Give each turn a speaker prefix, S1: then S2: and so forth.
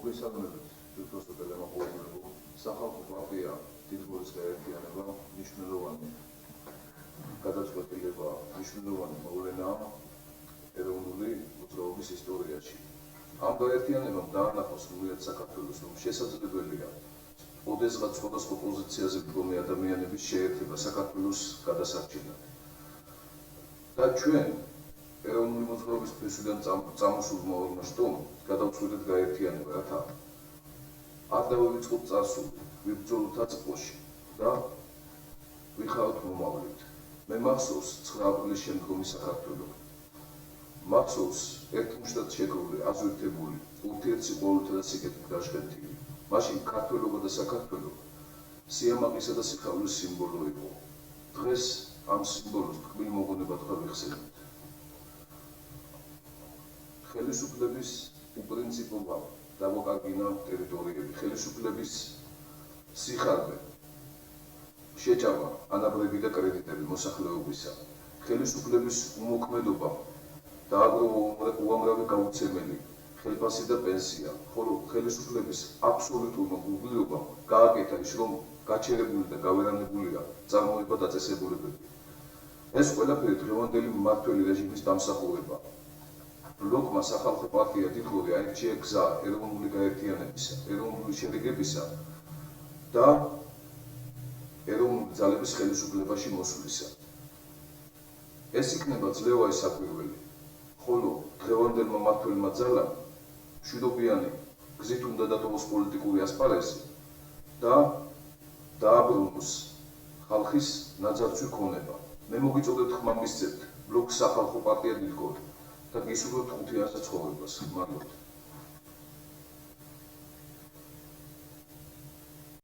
S1: მოგესალმებით თვითონ ტელემოყოლებო სახალხო პარტია დიდგორის გაერთიანება მნიშვნელოვანი გადაწყვეტილება მნიშვნელოვანი მოვლენაა ეროვნული მოძრაობის ისტორიაში. ამ გაერთიანებამ დაანახოს სრულიად საქართველოს, რომ შესაძლებელია ოდესღაც სხვადასხვა პოზიციაზე მდგომი ადამიანების შეერთება საქართველოს გადასარჩენად. და ჩვენ ეროვნული მოძრაობის ფესვიდან წამოსულმა ორმა შტომ გადავწყვიტეთ გაერთიანება, რათა არ დავივიწყოთ წარსული, ვიბრძოლოთ აწყოში და ვიხავთ მომავლით. მე მახსოვს 9 აპრილის შემდგომი საქართველო. მახსოვს ერთმუშტად შეკრული, აზვირთებული, ურთიერთსიყვარულითა და სიკეთით გაშხეთილი. მაშინ ქართველობა და საქართველო სიამაყისა და სიხარულის სიმბოლო იყო. დღეს ამ სიმბოლოს თქმის მოგონებად ხარ ვიხსენებთ. ხელისუფლების უპრინციპობა დავაკარგინა ტერიტორიები, ხელისუფლების სიხარბე, შეჭამა, ანაბრები და კრედიტები მოსახლეობისა, ხელისუფლების უმოქმედობა, დააგროვა უამრავი გაუცემელი, ხელფასი და პენსია, ხოლო ხელისუფლების აბსოლუტურმა გულგრილობამ გააკეთა ის, რომ გაჩერებული და გავერანებულია წარმოება და წესებულებები. ეს ყველაფერი დღევანდელი მმართველი რეჟიმის დამსახურება. ბლოკმა სახალხო პარტია დიდგორი აირჩია გზა ეროვნული გაერთიანებისა, ეროვნული შედეგებისა და ეროვნული ძალების ხელისუფლებაში მოსვლისა. ეს იქნება ძლევაი საკვირველი, ხოლო დღევანდელმა მმართველმა ძალამ მშვიდობიანი გზით უნდა დატოვოს პოლიტიკური ასპარეზი და დააბრუნოს ხალხის ნაძარცვი ქონება. მე მოგიწოდეთ ხმამისცემთ ბლოკ სახალხო პარტია დიდგორი და გისურვებთ 500 ცხოვრებას. მადლობთ.